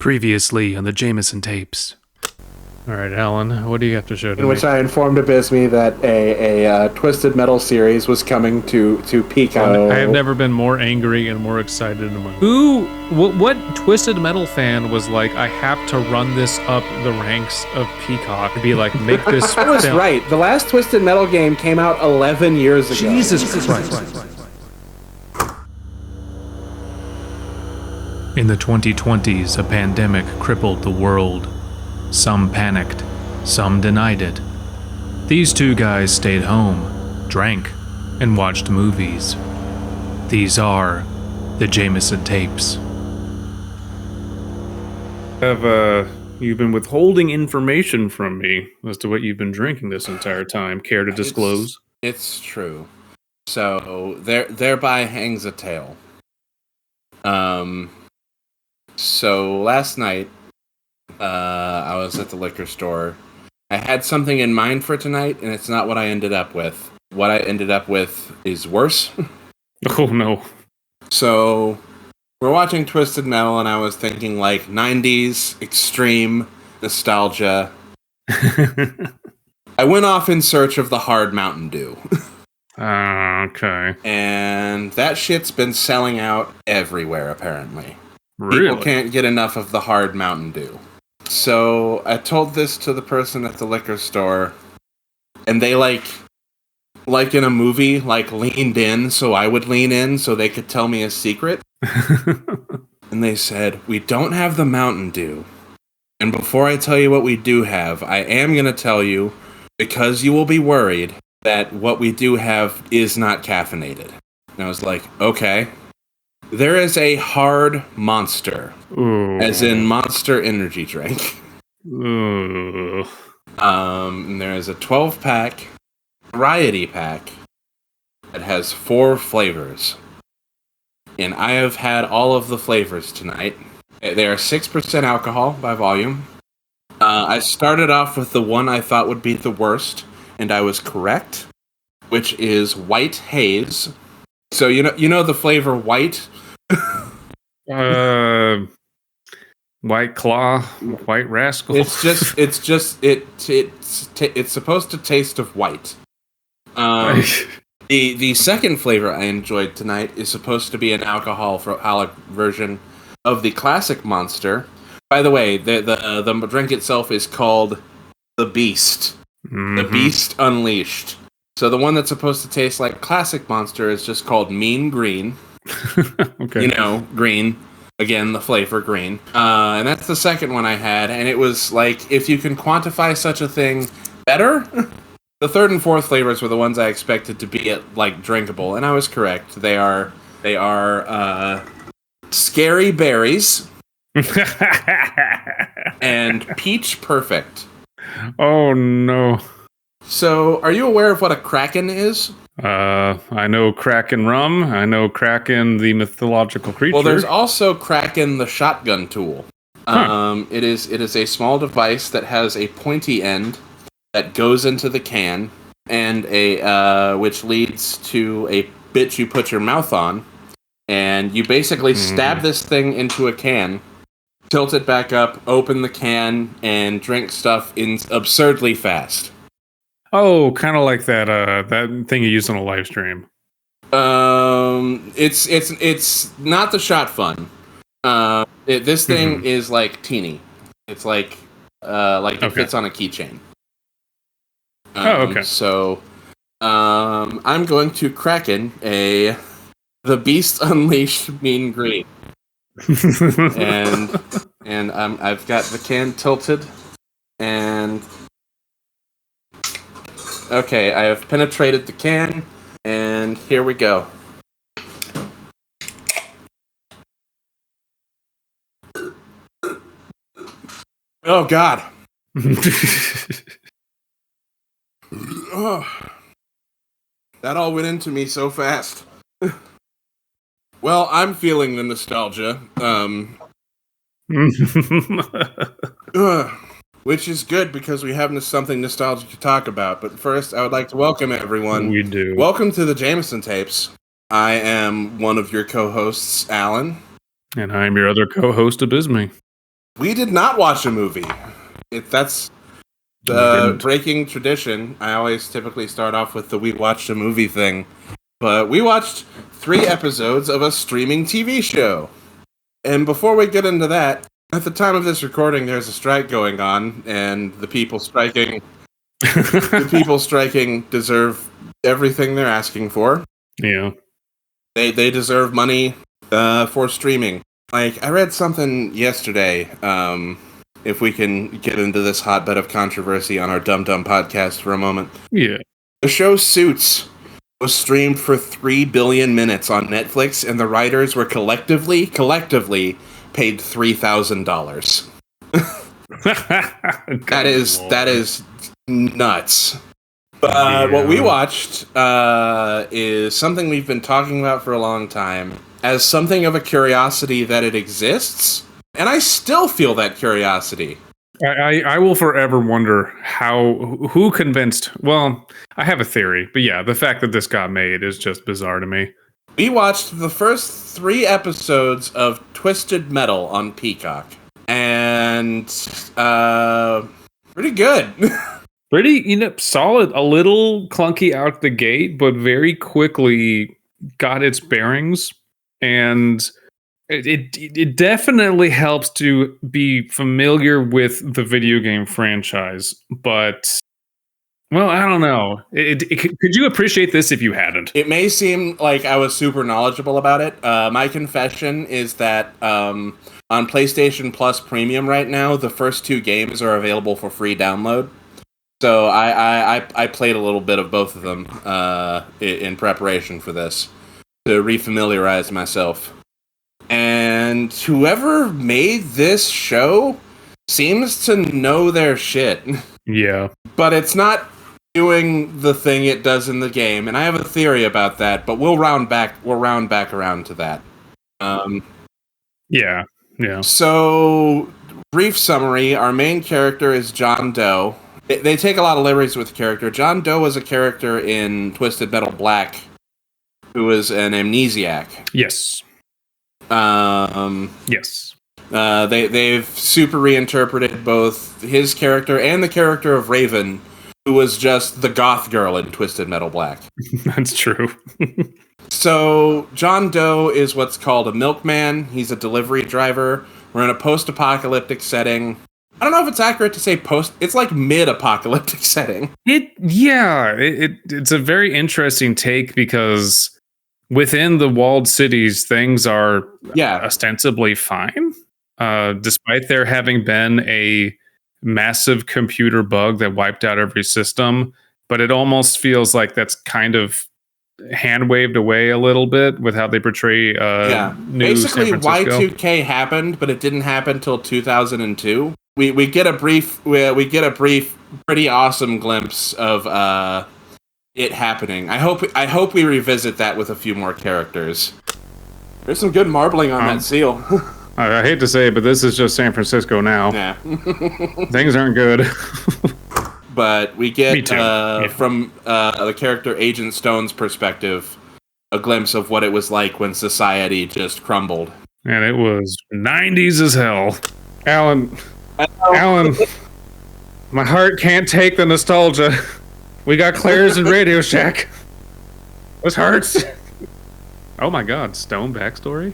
Previously on the Jaymeson tapes. All right, Alan, what do you have to show to In me? which I informed Abysme that a Twisted Metal series was coming to Pico. I have never been more angry and more excited in my life. What Twisted Metal fan was like, I have to run this up the ranks of Peacock to be like, make this I was film. right. The last Twisted Metal game came out 11 years ago. Jesus Christ. In the 2020s, a pandemic crippled the world. Some panicked, some denied it. These two guys stayed home, drank, and watched movies. These are the Jaymeson tapes. Have you been withholding information from me as to what you've been drinking this entire time? Care to disclose? It's true. So thereby hangs a tale. So last night, I was at the liquor store. I had something in mind for tonight, and it's not what I ended up with. What I ended up with is worse. Oh no. So we're watching Twisted Metal, and I was thinking like 90s extreme nostalgia. I went off in search of the hard Mountain Dew. Okay. And that shit's been selling out everywhere, apparently. Really? People can't get enough of the hard Mountain Dew. So I told this to the person at the liquor store, and they like in a movie, leaned in so I would lean in so they could tell me a secret. And they said, "We don't have the Mountain Dew. And before I tell you what we do have, I am going to tell you, because you will be worried, that what we do have is not caffeinated." And I was like, okay. There is a hard Monster, Ooh. as in Monster Energy drink. Ooh. And there is a 12-pack variety pack that has 4 flavors. And I have had all of the flavors tonight. They are 6% alcohol by volume. I started off with the one I thought would be the worst, and I was correct, which is White Haze. So you know the flavor white? White Claw, White Rascal. It's supposed to taste of white. The second flavor I enjoyed tonight is supposed to be an alcoholic version of the classic Monster. By the way, the drink itself is called the Beast. Mm-hmm. The Beast Unleashed. So the one that's supposed to taste like classic Monster is just called Mean Green. Okay. You know, green. Again, the flavor green. And that's the second one I had, and it was like, if you can quantify such a thing, better? The third and fourth flavors were the ones I expected to be drinkable, and I was correct. They are Scary Berries and Peach Perfect. Oh no. So, are you aware of what a Kraken is? I know Kraken rum. I know Kraken, the mythological creature. Well, there's also Kraken, the shotgun tool. Huh. It is a small device that has a pointy end that goes into the can, and which leads to a bit you put your mouth on, and you basically stab this thing into a can, tilt it back up, open the can, and drink stuff absurdly fast. Oh, kind of like that thing you used on a live stream. It's not the shot fun. This thing is like teeny. It's like it fits on a keychain. Okay. So, I'm going to Kraken the Beast Unleashed Mean Green, and I've got the can tilted, and okay, I have penetrated the can, and here we go. Oh God. Oh, that all went into me so fast. Well, I'm feeling the nostalgia, which is good because we have something nostalgic to talk about. But first, I would like to welcome everyone. We do. Welcome to the Jaymeson tapes. I am one of your co-hosts, Alan. And I'm your other co-host, Abysme. We did not watch a movie. That's the breaking tradition. I always typically start off with the we watched a movie thing. But we watched 3 episodes of a streaming TV show. And before we get into that, at the time of this recording, there's a strike going on, and the people striking deserve everything they're asking for. Yeah. They deserve money for streaming. Like, I read something yesterday, if we can get into this hotbed of controversy on our Dum Dum podcast for a moment. Yeah. The show Suits was streamed for 3 billion minutes on Netflix, and the writers were collectively paid $3,000. That is nuts. But what we watched is something we've been talking about for a long time, as something of a curiosity that it exists, and I still feel that curiosity. I will forever wonder who convinced. Well, I have a theory, but yeah, the fact that this got made is just bizarre to me. We watched the first 3 episodes of Twisted Metal on Peacock, and pretty good. Pretty, solid. A little clunky out the gate, but very quickly got its bearings, and it definitely helps to be familiar with the video game franchise. But, well, I don't know. Could you appreciate this if you hadn't? It may seem like I was super knowledgeable about it. My confession is that on PlayStation Plus Premium right now, the first 2 games are available for free download. So I played a little bit of both of them in preparation for this to refamiliarize myself. And whoever made this show seems to know their shit. Yeah. But it's not doing the thing it does in the game, and I have a theory about that, but we'll round back around to that. Yeah. So, brief summary, our main character is John Doe. They take a lot of liberties with the character. John Doe was a character in Twisted Metal Black who was an amnesiac. Yes. Yes. They've super reinterpreted both his character and the character of Raven, who was just the goth girl in Twisted Metal Black. That's true. So, John Doe is what's called a milkman. He's a delivery driver. We're in a post-apocalyptic setting. I don't know if it's accurate to say it's like mid-apocalyptic setting. It's a very interesting take because within the walled cities, things are ostensibly fine, despite there having been a massive computer bug that wiped out every system. But it almost feels like that's kind of hand-waved away a little bit with how they portray new basically San Francisco. Y2K happened, but it didn't happen until 2002. We get a brief pretty awesome glimpse of it happening. I hope we revisit that with a few more characters. There's some good marbling on that seal. I hate to say it, but this is just San Francisco now. Yeah. Things aren't good. But we get from the character Agent Stone's perspective a glimpse of what it was like when society just crumbled. And it was 90s as hell. Alan, my heart can't take the nostalgia. We got Claire's and Radio Shack. This hurts. Oh my God, Stone backstory?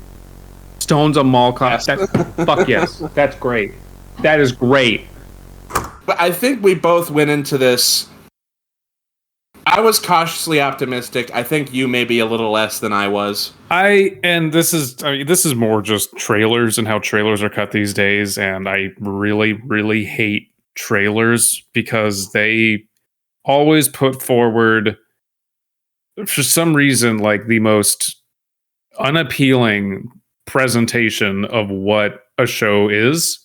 Stone's a mall cop. Yes. Fuck yes. That's great. That is great. But I think we both went into this. I was cautiously optimistic. I think you may be a little less than I was. This is more just trailers and how trailers are cut these days, and I really, really hate trailers because they always put forward, for some reason, like the most unappealing presentation of what a show is.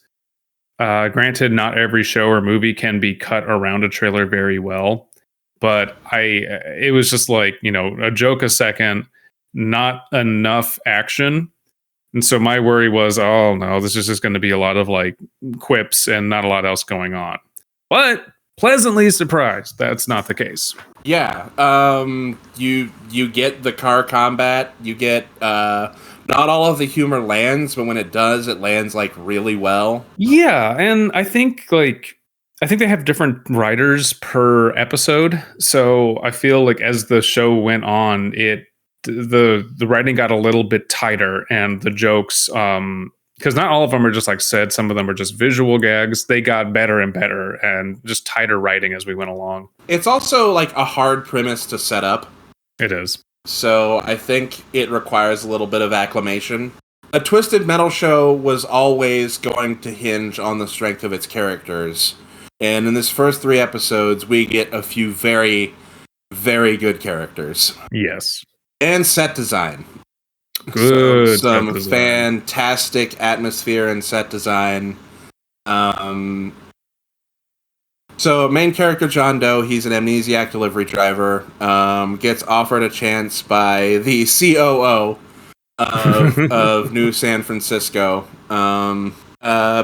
Granted, not every show or movie can be cut around a trailer very well, but it was just like, a joke a second, not enough action. And so my worry was, oh no, this is just going to be a lot of like quips and not a lot else going on. But pleasantly surprised that's not the case. Yeah. You get the car combat, you get not all of the humor lands, but when it does, it lands like really well. Yeah, and I think they have different writers per episode, so I feel like as the show went on, the writing got a little bit tighter, and the jokes, because not all of them are just like said, some of them are just visual gags. They got better and better, and just tighter writing as we went along. It's also like a hard premise to set up. It is. So I think it requires a little bit of acclimation. A Twisted Metal show was always going to hinge on the strength of its characters. And in this first 3 episodes, we get a few very, very good characters. Yes. And set design. Good. Some fantastic atmosphere and set design. So, main character John Doe, he's an amnesiac delivery driver, gets offered a chance by the COO of New San Francisco.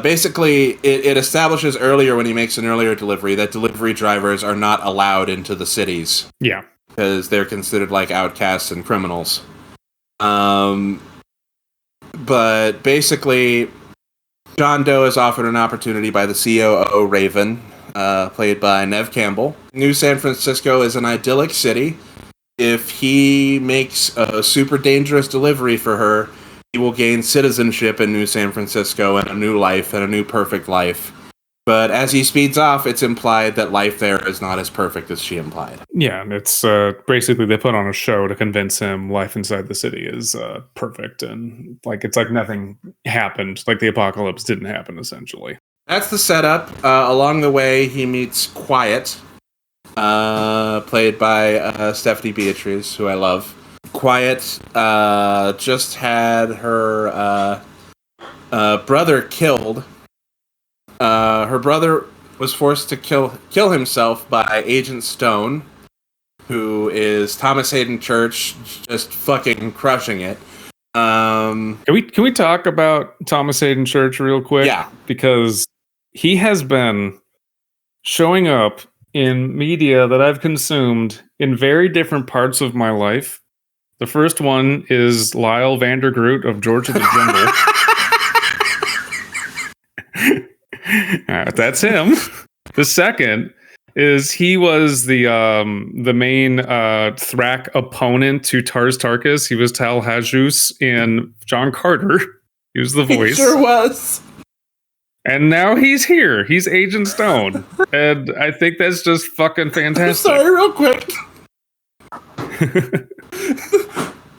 Basically, it establishes earlier when he makes an earlier delivery that delivery drivers are not allowed into the cities. Yeah. Because they're considered like outcasts and criminals. But basically, John Doe is offered an opportunity by the COO, Raven, played by Nev Campbell. New San Francisco is an idyllic city. If he makes a super dangerous delivery for her, he will gain citizenship in New San Francisco and a new life and a new perfect life. But as he speeds off, it's implied that life there is not as perfect as she implied. Yeah, and it's basically they put on a show to convince him life inside the city is perfect, and it's like nothing happened, like the apocalypse didn't happen, essentially. That's the setup. Along the way, he meets Quiet, played by Stephanie Beatriz, who I love. Quiet just had her brother killed. Her brother was forced to kill himself by Agent Stone, who is Thomas Hayden Church, just fucking crushing it. Can we talk about Thomas Hayden Church real quick? Yeah, because he has been showing up in media that I've consumed in very different parts of my life. The first one is Lyle Vandergroot of George of the Jungle. That's him. The second is he was the main Thrak opponent to Tars Tarkas. He was Tal Hajus in John Carter. He was the voice. He sure was. And now he's here. He's Agent Stone. And I think that's just fucking fantastic. I'm sorry, real quick.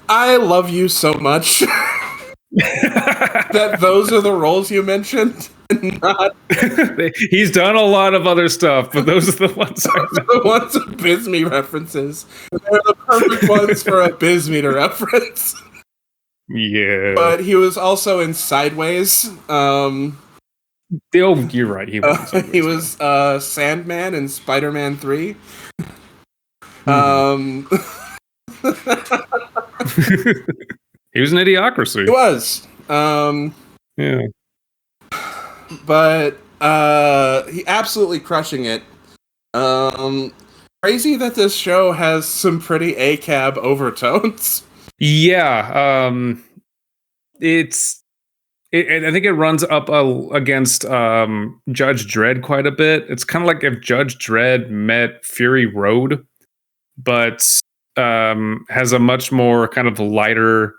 I love you so much that those are the roles you mentioned. Not He's done a lot of other stuff, but those are the ones I know. The ones of Bisme references. They're the perfect ones for a Bisme to reference. Yeah. But he was also in Sideways. Oh, you're right. He was Sandman in Spider-Man 3. He was in Idiocracy. He was. Yeah. But he absolutely crushing it. Crazy that this show has some pretty ACAB overtones. Yeah. I think it runs up against Judge Dredd quite a bit. It's kind of like if Judge Dredd met Fury Road, but has a much more kind of lighter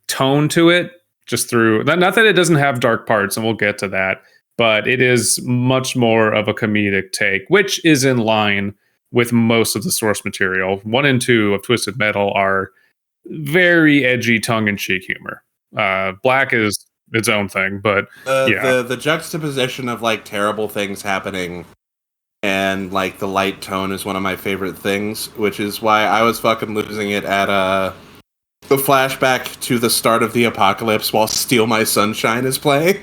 tone to it. Just through not that it doesn't have dark parts, and we'll get to that, but it is much more of a comedic take, which is in line with most of the source material. 1 and 2 of Twisted Metal are very edgy, tongue-in-cheek humor. Black is its own thing, but the juxtaposition of like terrible things happening and like the light tone is one of my favorite things, which is why I was fucking losing it at the flashback to the start of the apocalypse while Steal My Sunshine is playing.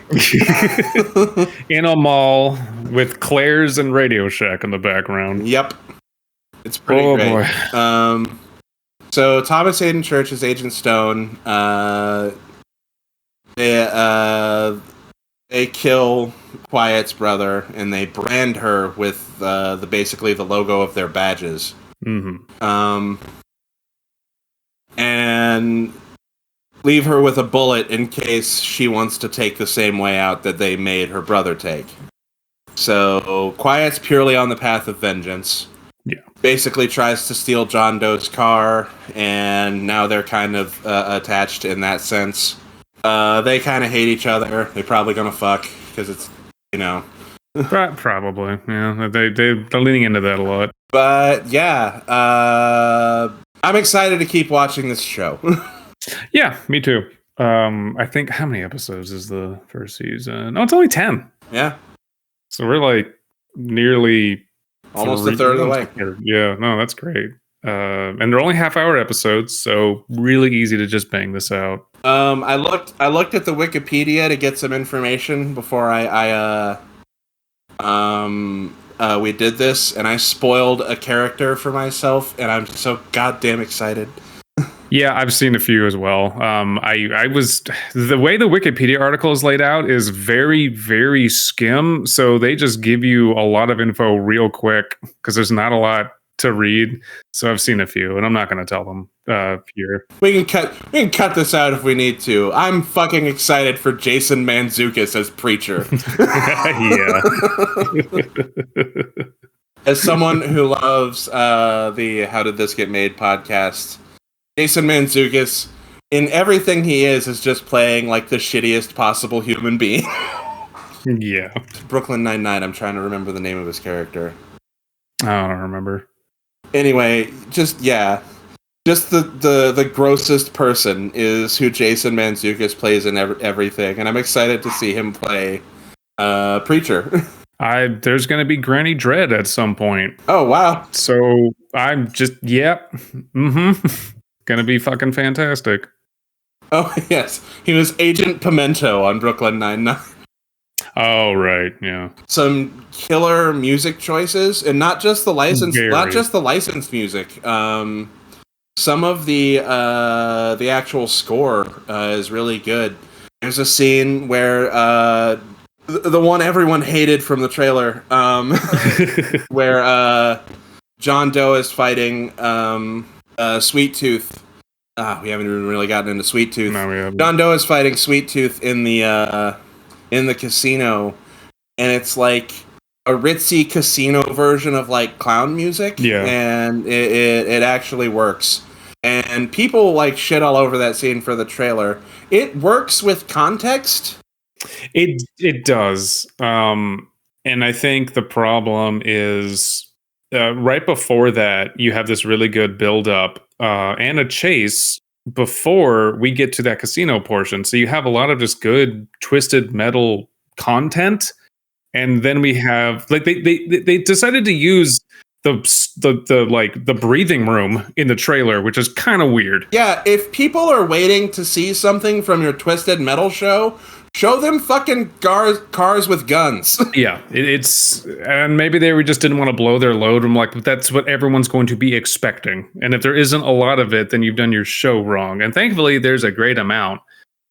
In a mall with Claire's and Radio Shack in the background. Yep. It's pretty great. Boy. So Thomas Hayden Church is Agent Stone. They kill Quiet's brother and they brand her with basically the logo of their badges. Mm-hmm. And leave her with a bullet in case she wants to take the same way out that they made her brother take. So Quiet's purely on the path of vengeance. Yeah. Basically tries to steal John Doe's car, and now they're kind of attached in that sense. They kind of hate each other. They're probably gonna fuck because it's, you know. Probably, yeah. They're leaning into that a lot. But yeah, I'm excited to keep watching this show. Yeah, me too. I think, how many episodes is the first season? Oh, it's only 10. Yeah. So we're like nearly almost a third of the way. Yeah, no, that's great. And they're only half-hour episodes, so really easy to just bang this out. I looked at the Wikipedia to get some information before we did this, and I spoiled a character for myself, and I'm so goddamn excited. Yeah, I've seen a few as well. I was, the way the Wikipedia article is laid out is very, very skim. So they just give you a lot of info real quick because there's not a lot to read. So I've seen a few, and I'm not going to tell them here. We can cut this out if we need to. I'm fucking excited for Jason Mantzoukas as Preacher. Yeah. As someone who loves the How Did This Get Made podcast, Jason Mantzoukas, in everything he is just playing like the shittiest possible human being. Yeah. Brooklyn Nine-Nine, I'm trying to remember the name of his character. I don't remember. Anyway, just the grossest person is who Jason Mantzoukas plays in everything, and I'm excited to see him play Preacher. There's going to be Granny Dread at some point. Oh, wow. So I'm just, yep. Mm-hmm. Gonna be fucking fantastic. Oh, yes. He was Agent Pimento on Brooklyn Nine-Nine. Oh, right, yeah. Some killer music choices, and not just the licensed music. Some of the actual score is really good. There's a scene where the one everyone hated from the trailer, where John Doe is fighting Sweet Tooth. We haven't even really gotten into Sweet Tooth. No, we haven't. John Doe is fighting Sweet Tooth in the casino, and it's like a ritzy casino version of like clown music. Yeah, and it actually works. And people like shit all over that scene for the trailer. It works with context. It does. And I think the problem is right before that, you have this really good build-up and a chase before we get to that casino portion. So you have a lot of just good twisted metal content, and then we have like they decided to use the breathing room in the trailer, which is kind of weird. Yeah, if people are waiting to see something from your twisted metal show, show them fucking cars with guns. Yeah, it's, and maybe they just didn't want to blow their load. I'm like, but that's what everyone's going to be expecting. And if there isn't a lot of it, then you've done your show wrong. And thankfully, there's a great amount.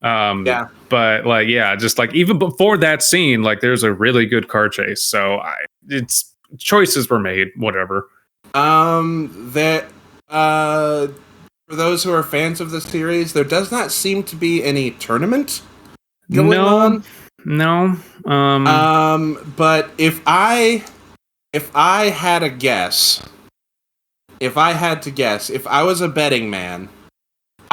Yeah. But like, yeah, just like even before that scene, like there's a really good car chase. So it's choices were made. Whatever. For those who are fans of the series, there does not seem to be any tournament going on. No. But if I had to guess, if I was a betting man,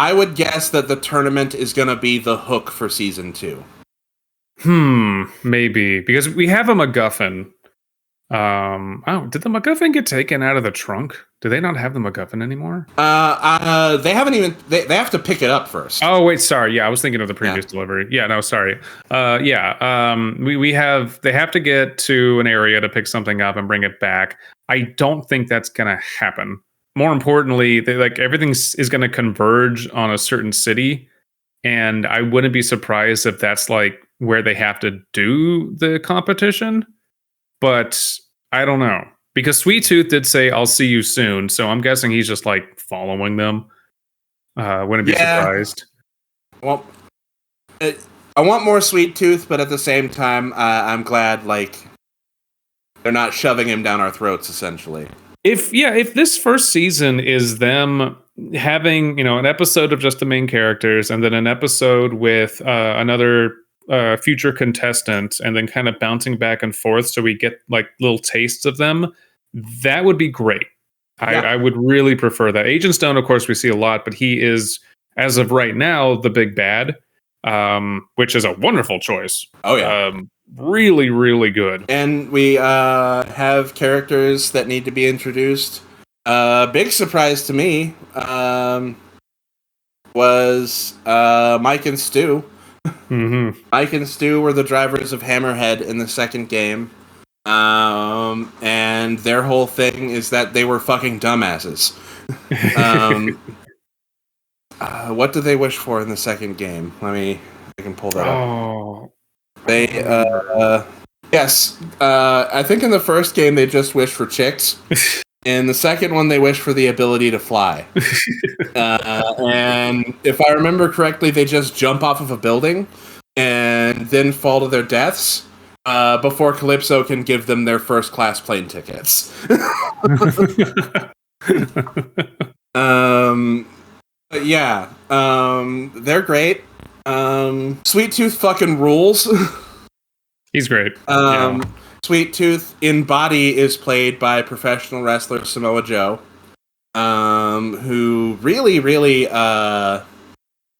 I would guess that the tournament is going to be the hook for season 2. Maybe because we have a MacGuffin. Did the MacGuffin get taken out of the trunk? Do they not have the MacGuffin anymore? They haven't even. They have to pick it up first. Oh wait, sorry. Yeah, I was thinking of the previous delivery. Yeah, no, sorry. We have. They have to get to an area to pick something up and bring it back. I don't think that's gonna happen. More importantly, everything is gonna converge on a certain city, and I wouldn't be surprised if that's like where they have to do the competition. But I don't know. Because Sweet Tooth did say, "I'll see you soon." So I'm guessing he's just like following them. Wouldn't be surprised. Well, I want more Sweet Tooth, but at the same time, I'm glad like they're not shoving him down our throats. Essentially, if this first season is them having an episode of just the main characters, and then an episode with another future contestant, and then kind of bouncing back and forth so we get like little tastes of them, that would be great. Yeah. I would really prefer that. Agent Stone, of course, we see a lot, but he is, as of right now, the big bad, which is a wonderful choice. Oh yeah. Really, really good. And we have characters that need to be introduced. Big surprise to me was Mike and Stu. Mm-hmm. Mike and Stu were the drivers of Hammerhead in the second game. And their whole thing is that they were fucking dumbasses. What did they wish for in the second game? I can pull that up. They, yes, I think in the first game they just wished for chicks. In the second one, they wished for the ability to fly. And if I remember correctly, they just jump off of a building and then fall to their deaths before Calypso can give them their first class plane tickets. But yeah, they're great. Sweet Tooth fucking rules. He's great. Sweet Tooth in body is played by professional wrestler Samoa Joe, who really, really,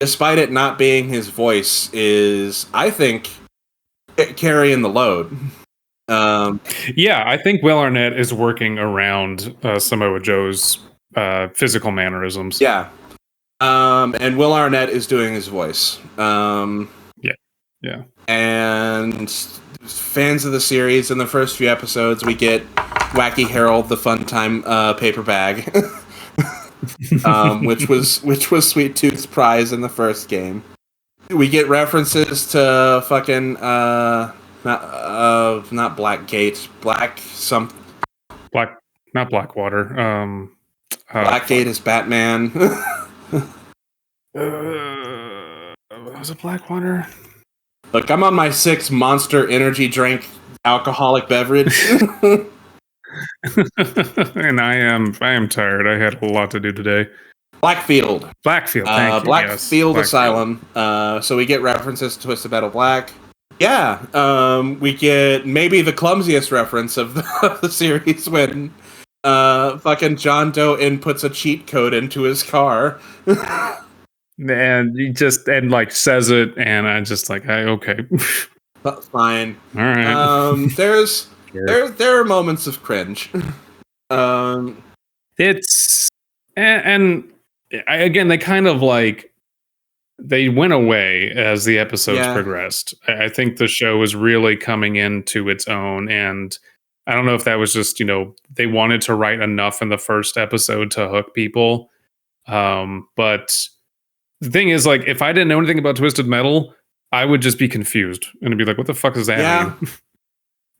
despite it not being his voice, is, I think, carrying the load. Yeah, I think Will Arnett is working around Samoa Joe's physical mannerisms. Yeah. And Will Arnett is doing his voice. Yeah. And fans of the series, in the first few episodes, we get Wacky Harold, the fun time paper bag, which was Sweet Tooth's prize in the first game. We get references to fucking not Blackgate, not Blackwater. Blackgate is Batman. Was it Blackwater? Look, I'm on my 6th Monster Energy drink alcoholic beverage. And I am tired. I had a lot to do today. Blackfield. Thank you. Blackfield Asylum. So we get references to Twisted Metal Black. Yeah. We get maybe the clumsiest reference of the series when fucking John Doe inputs a cheat code into his car. And he just says it, and I'm just like, okay. Fine. All right. There are moments of cringe. It's again, they kind of they went away as the episodes progressed. I think the show was really coming into its own, and I don't know if that was just they wanted to write enough in the first episode to hook people, but the thing is, if I didn't know anything about Twisted Metal, I would just be confused and be like, "What the fuck is that?" Yeah.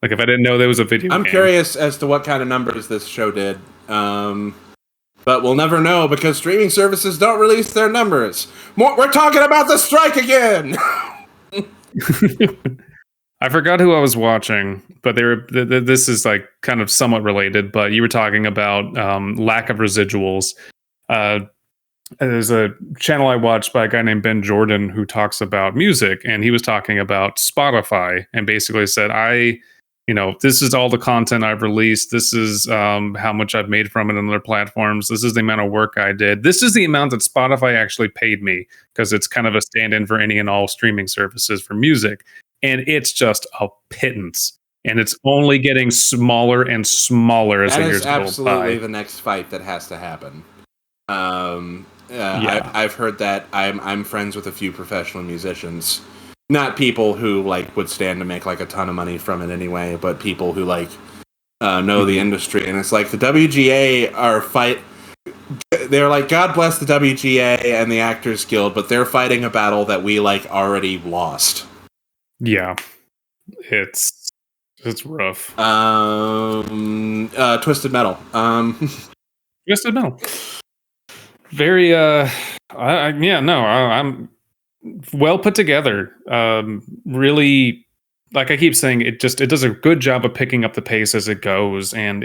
If I didn't know there was a video I'm game. curious as to what kind of numbers this show did. But we'll never know because streaming services don't release their numbers. We're talking about the strike again! I forgot who I was watching, but this is kind of somewhat related, but you were talking about lack of residuals. There's a channel I watched by a guy named Ben Jordan who talks about music, and he was talking about Spotify and basically said, this is all the content I've released. This is how much I've made from it on other platforms. This is the amount of work I did. This is the amount that Spotify actually paid me, because it's kind of a stand-in for any and all streaming services for music. And it's just a pittance. And it's only getting smaller and smaller as the years go by. That is absolutely the next fight that has to happen. I've heard that. I'm friends with a few professional musicians. Not people who would stand to make a ton of money from it anyway, but people who know the industry. And it's the WGA are they're God bless the WGA and the Actors Guild, but they're fighting a battle that we already lost. Yeah, it's rough. Twisted Metal. Twisted Metal. Very I'm well put together. Really, I keep saying, it does a good job of picking up the pace as it goes, and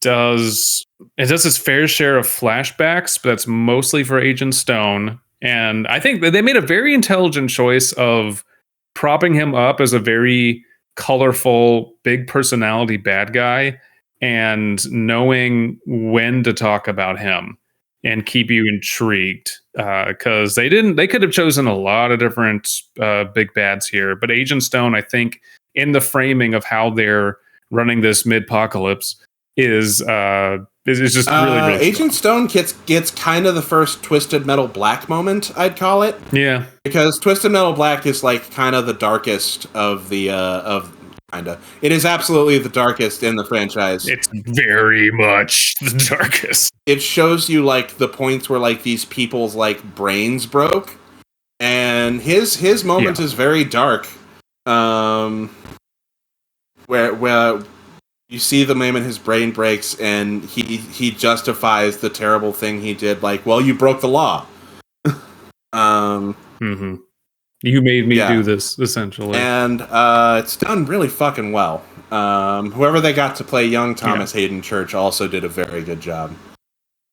does its fair share of flashbacks, but that's mostly for Agent Stone. And I think that they made a very intelligent choice of propping him up as a very colorful, big personality bad guy, and knowing when to talk about him and keep you intrigued. Because they could have chosen a lot of different big bads here, but Agent Stone, I think, in the framing of how they're running this mid-apocalypse, is just really Agent strong. Stone gets kind of the first Twisted Metal Black moment, I'd call it. Yeah, because Twisted Metal Black is like kind of the darkest of the It is absolutely the darkest in the franchise. it's very much the darkest. It shows you like the points where like these people's like brains broke, and his moment is very dark. Where you see the moment his brain breaks, and he justifies the terrible thing he did. Like, well, you broke the law. Mm-hmm. You made me do this, essentially. And it's done really fucking well. Whoever they got to play young Thomas Hayden Church also did a very good job.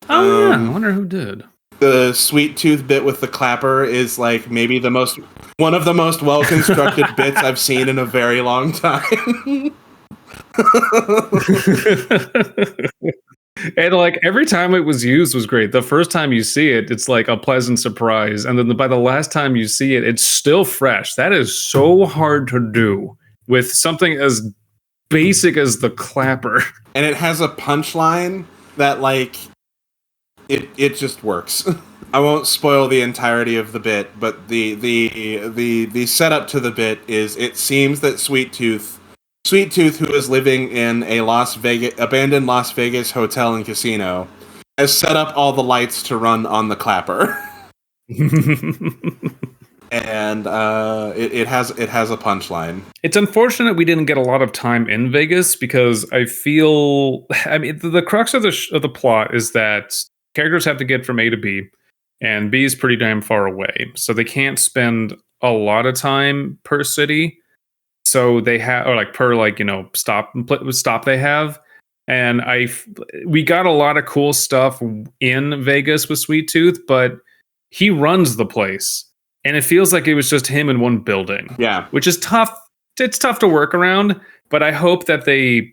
Oh, yeah. I wonder who did. The Sweet Tooth bit with the clapper is like maybe one of the most well-constructed bits I've seen in a very long time. And like every time it was used was great. The first time you see it, it's like a pleasant surprise, and then by the last time you see it, it's still fresh. That is so hard to do with something as basic as the clapper. And it has a punchline that like it just works. I won't spoil the entirety of the bit, but the setup to the bit is it seems that Sweet Tooth, who is living in a abandoned Las Vegas hotel and casino, has set up all the lights to run on the clapper. And it has a punchline. It's unfortunate we didn't get a lot of time in Vegas, because I mean, the crux of the plot is that characters have to get from A to B, and B is pretty damn far away, so they can't spend a lot of time per city. So they have, or like per like, stop they have. And we got a lot of cool stuff in Vegas with Sweet Tooth, but he runs the place, and it feels like it was just him in one building. Yeah, which is tough. It's tough to work around, but I hope that they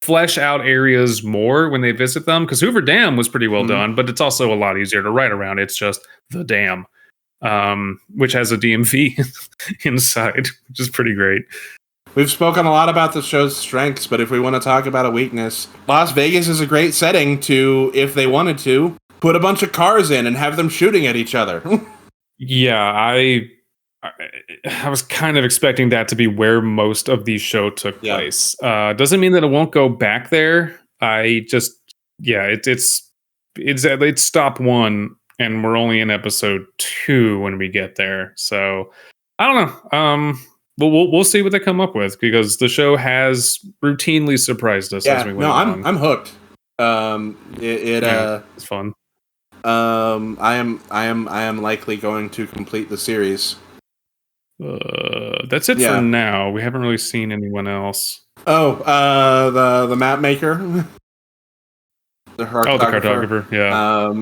flesh out areas more when they visit them, because Hoover Dam was pretty well done, but it's also a lot easier to write around. It's just the dam, which has a DMV inside, which is pretty great. We've spoken a lot about the show's strengths, but if we want to talk about a weakness, Las Vegas is a great setting to, if they wanted to, put a bunch of cars in and have them shooting at each other. Yeah, I was kind of expecting that to be where most of the show took place. Doesn't mean that it won't go back there. It's stop one, and we're only in episode 2 when we get there. So I don't know. But we'll see what they come up with, because the show has routinely surprised us as we went along. I'm hooked. It's fun. I am likely going to complete the series. That's it for now. We haven't really seen anyone else. Oh, the map maker. The cartographer. Yeah.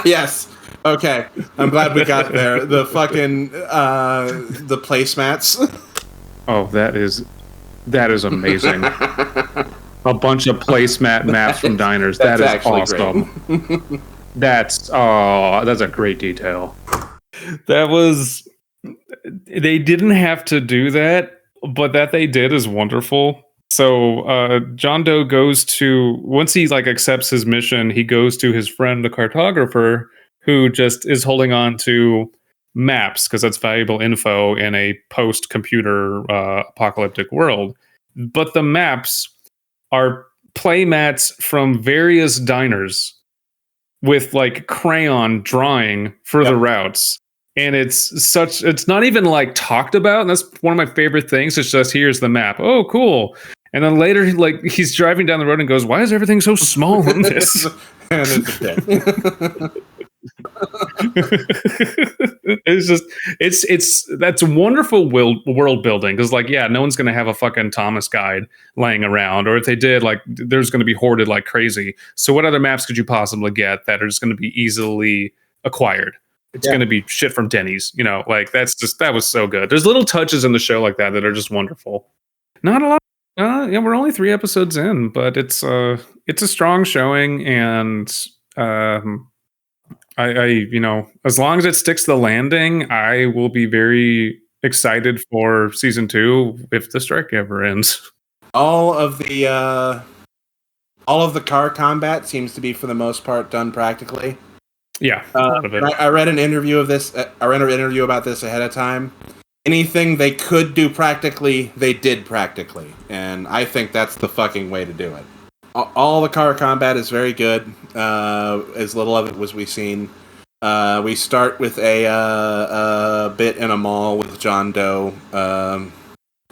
Yes. Okay. I'm glad we got there. The fucking the placemats. Oh, that is amazing. A bunch of placemat maps from diners. That is awesome. That's a great detail. They didn't have to do that, but that they did is wonderful. So John Doe goes to, once he like accepts his mission, he goes to his friend the cartographer, who just is holding on to maps because that's valuable info in a post-computer apocalyptic world. But the maps are playmats from various diners with like crayon drawing for the routes. And it's not even like talked about. And that's one of my favorite things. It's just, here's the map. Oh, cool. And then later, like, he's driving down the road and goes, why is everything so small in this? And it's a bit. It's just it's that's wonderful world building because like yeah, no one's gonna have a fucking Thomas guide laying around, or if they did, like there's gonna be hoarded like crazy. So what other maps could you possibly get that are just gonna be easily acquired? It's Yeah. gonna be shit from Denny's, you know. Like that was so good. There's little touches in the show like that are just wonderful. Not a lot. Yeah, we're only 3 episodes in, but it's a strong showing, and um, you know, as long as it sticks to the landing, I will be very excited for season 2 if the strike ever ends. All of the car combat seems to be for the most part done practically. Yeah, a lot of it. And I read an interview of this. I read an interview about this ahead of time. Anything they could do practically, they did practically, and I think that's the fucking way to do it. All the car combat is very good. As little of it as we've seen. We start with a bit in a mall with John Doe.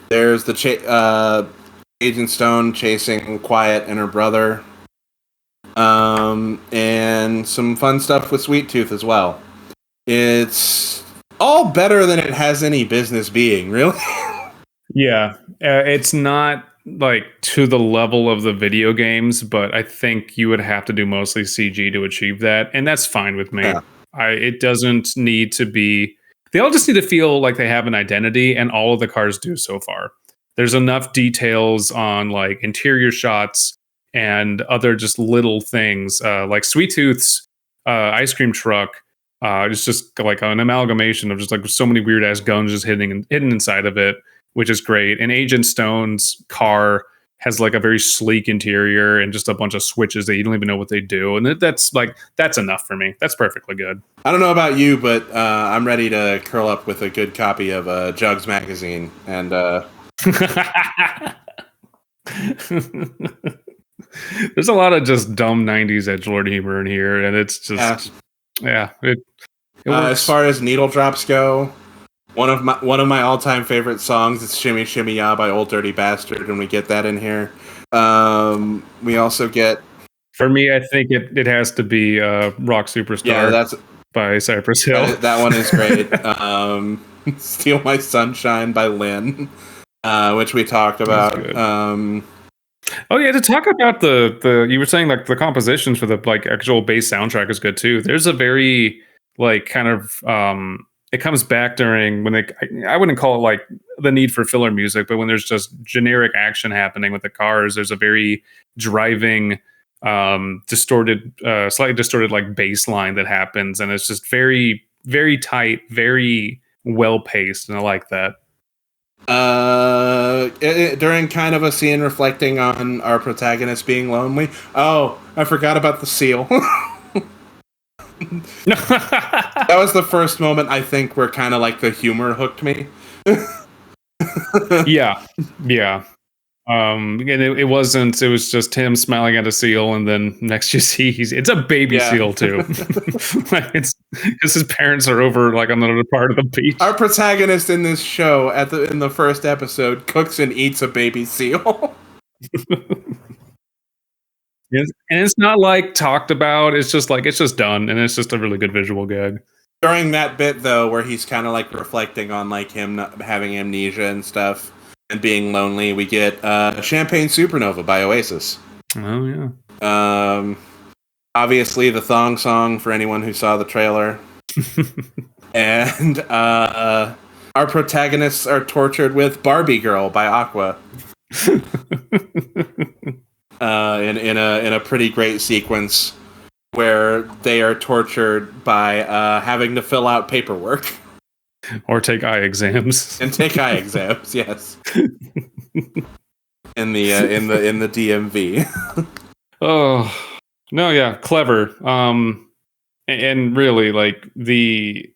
There's the Agent Stone chasing Quiet and her brother. And some fun stuff with Sweet Tooth as well. It's all better than it has any business being, really. Yeah, it's not like to the level of the video games, but I think you would have to do mostly CG to achieve that, and that's fine with me. Yeah. It doesn't need to be. They all just need to feel like they have an identity, and all of the cars do so far. There's enough details on like interior shots and other just little things, like Sweet Tooth's ice cream truck. It's just like an amalgamation of just like so many weird ass guns just hidden inside of it, which is great. And Agent Stone's car has like a very sleek interior and just a bunch of switches that you don't even know what they do. And that's enough for me. That's perfectly good. I don't know about you, but I'm ready to curl up with a good copy of Jugs magazine. And there's a lot of just dumb 90s edgelord humor in here, and it's just it as far as needle drops go, one of my all-time favorite songs is "Shimmy Shimmy Ya" by Old Dirty Bastard, and we get that in here. We also get, for me, I think it has to be Rock Superstar. Yeah, that's by Cypress Hill. That one is great. "Steal My Sunshine" by Lynn, which we talked about. Oh yeah, to talk about the you were saying like the compositions for the like actual bass soundtrack is good too. There's a very like kind of it comes back during when I wouldn't call it like the need for filler music, but when there's just generic action happening with the cars, there's a very driving distorted slightly distorted like bass line that happens, and it's just very very tight, very well paced, and I like that. During kind of a scene reflecting on our protagonist being lonely. Oh, I forgot about the seal. That was the first moment I think where kind of like the humor hooked me. yeah. And it wasn't. It was just him smiling at a seal, and then next you see it's a baby seal too. Like it's because his parents are over like on another part of the beach. Our protagonist in this show in the first episode cooks and eats a baby seal. And it's not like talked about. It's just like it's just done, and it's just a really good visual gag. During that bit though, where he's kind of like reflecting on like him not having amnesia and stuff. And being lonely, we get Champagne Supernova by Oasis. Oh, yeah. Obviously, the thong song for anyone who saw the trailer. And our protagonists are tortured with Barbie Girl by Aqua. In a pretty great sequence where they are tortured by having to fill out paperwork. Or take eye exams. And take eye exams, yes. In the DMV. Oh no, yeah, clever. And really, like the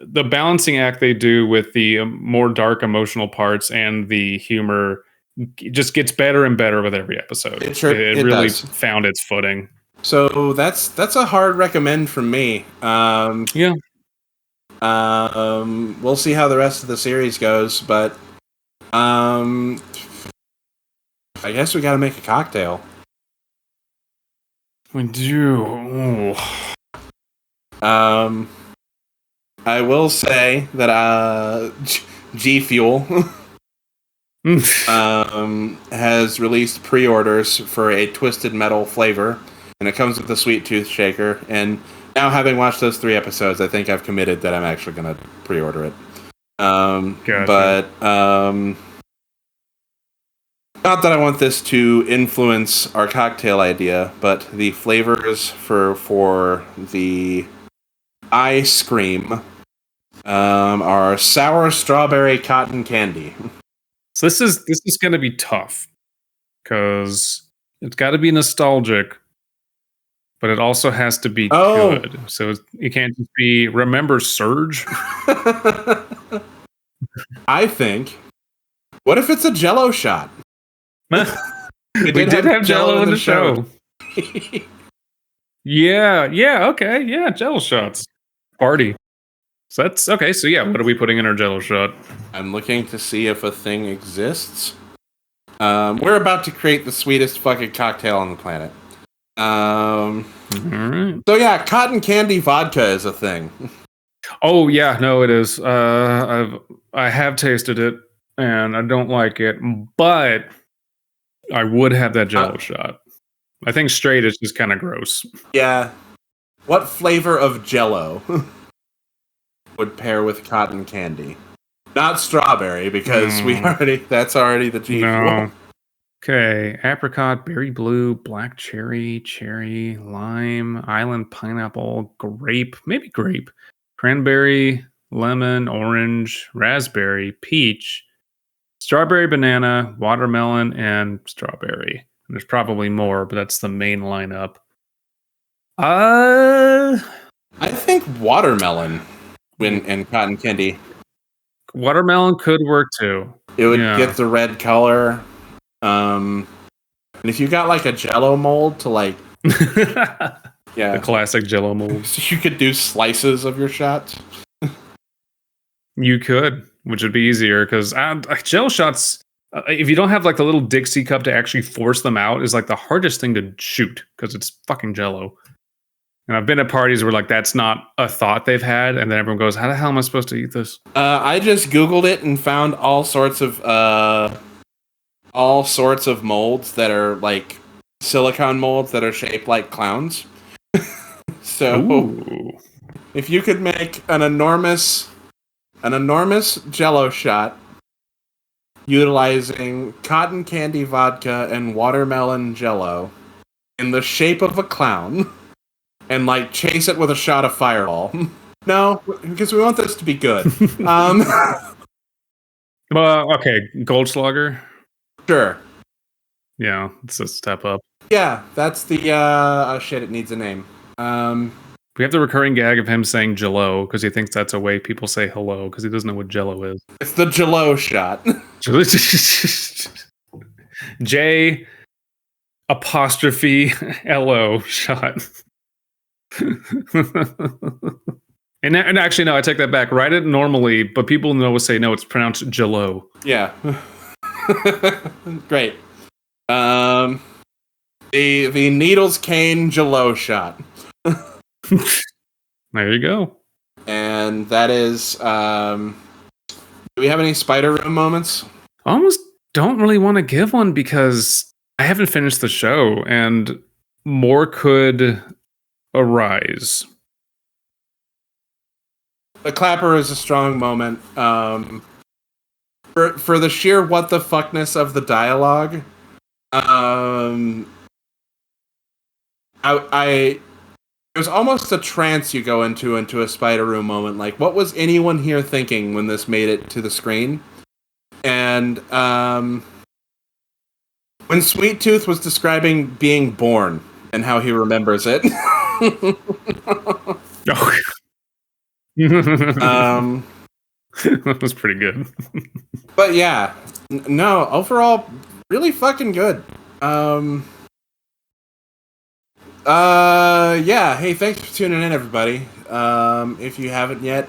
balancing act they do with the more dark emotional parts and the humor just gets better and better with every episode. It really does. Found its footing. So that's a hard recommend from me. Yeah. We'll see how the rest of the series goes, but I guess we gotta make a cocktail. We do. Ooh. I will say that G Fuel has released pre-orders for a Twisted Metal flavor, and it comes with a sweet tooth shaker. And now, having watched those 3 episodes, I think I've committed that I'm actually going to pre-order it. Gotcha. But not that I want this to influence our cocktail idea, but the flavors for the ice cream are sour strawberry cotton candy. So this is going to be tough because it's got to be nostalgic, but it also has to be good. So it can't just be remember Surge. I think. What if it's a Jello shot? we did have Jello in the show. Yeah, okay, yeah, Jello shots. Party. So that's okay. So yeah, what are we putting in our Jello shot? I'm looking to see if a thing exists. We're about to create the sweetest fucking cocktail on the planet. All right. So yeah, cotton candy vodka is a thing. Oh yeah, no, it is. I have tasted it and I don't like it, but I would have that Jello shot. I think straight is just kind of gross. Yeah. What flavor of Jello would pair with cotton candy? Not strawberry, because that's already the G. No. Okay, apricot, berry blue, black cherry, cherry, lime, island pineapple, grape, maybe grape, cranberry, lemon, orange, raspberry, peach, strawberry, banana, watermelon, and strawberry. There's probably more, but that's the main lineup. I think watermelon and cotton candy. Watermelon could work too. It would get the red color. And if you got like a Jello mold to like, the classic Jello mold, so you could do slices of your shots. You could, which would be easier because Jello shots. If you don't have like the little Dixie cup to actually force them out, is like the hardest thing to shoot because it's fucking Jello. And I've been at parties where like that's not a thought they've had, and then everyone goes, "How the hell am I supposed to eat this?" I just Googled it and found all sorts of molds that are like silicone molds that are shaped like clowns. So if you could make an enormous Jello shot utilizing cotton candy vodka and watermelon Jello in the shape of a clown and like chase it with a shot of Fireball. No, because we want this to be good. Well, okay, Goldschlager. Sure. Yeah, it's a step up. Yeah, that's the oh shit, it needs a name. We have the recurring gag of him saying Jello because he thinks that's a way people say hello because he doesn't know what Jello is. It's the Jello shot. J apostrophe L-O shot. And actually, no, I take that back. Write it normally, but people say no, it's pronounced Jello. Yeah. Great. The Needles Cane Jello shot. There you go. And that is do we have any Spider Room moments? I almost don't really want to give one because I haven't finished the show and more could arise. The clapper is a strong moment. For the sheer what the fuckness of the dialogue. It was almost a trance you go into a Spider Room moment. Like, what was anyone here thinking when this made it to the screen? And when Sweet Tooth was describing being born and how he remembers it. That was pretty good. But yeah, no, overall, really fucking good. Yeah, hey, thanks for tuning in, everybody. If you haven't yet,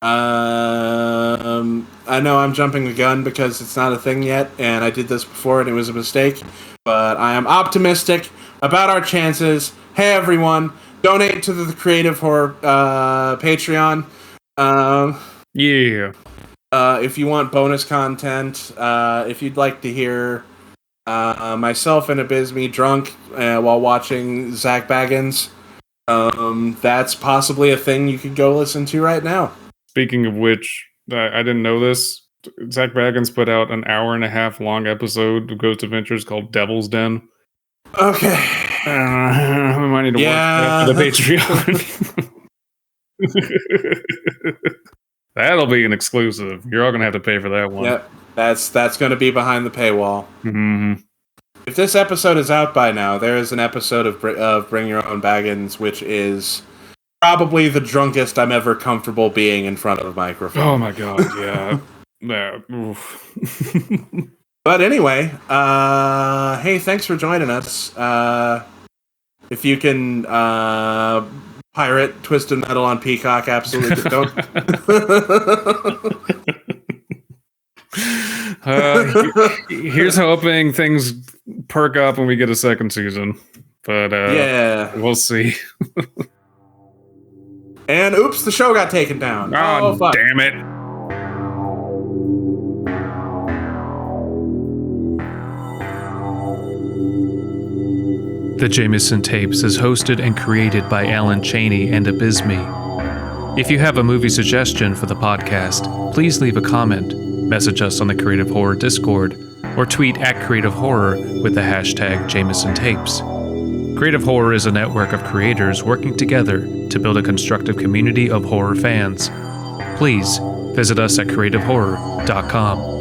I know I'm jumping the gun because it's not a thing yet, and I did this before and it was a mistake, but I am optimistic about our chances. Hey, everyone, donate to the Creative Horror Patreon. Yeah. If you want bonus content, if you'd like to hear myself and Abysme drunk while watching Zach Baggins, that's possibly a thing you could go listen to right now. Speaking of which, I didn't know this. Zach Baggins put out an 1.5 hour long episode of Ghost Adventures called Devil's Den. Okay. I might need to watch that for the Patreon. That'll be an exclusive. You're all gonna have to pay for that one. Yep, that's going to be behind the paywall. Mm-hmm. If this episode is out by now, there is an episode of Bring Your Own Baggins, which is probably the drunkest I'm ever comfortable being in front of a microphone. Oh my god, yeah. But anyway, hey, thanks for joining us. If you can pirate Twisted Metal on Peacock, absolutely don't. Here's hoping things perk up when we get a second season. But yeah, we'll see. And oops, the show got taken down. Oh, fuck. Damn it. The Jaymeson Tapes is hosted and created by Alan Cheney and Abysme. If you have a movie suggestion for the podcast, please leave a comment, message us on the Creative Horror Discord, or tweet at Creative Horror with the hashtag Jaymeson Tapes. Creative Horror is a network of creators working together to build a constructive community of horror fans. Please visit us at creativehorror.com.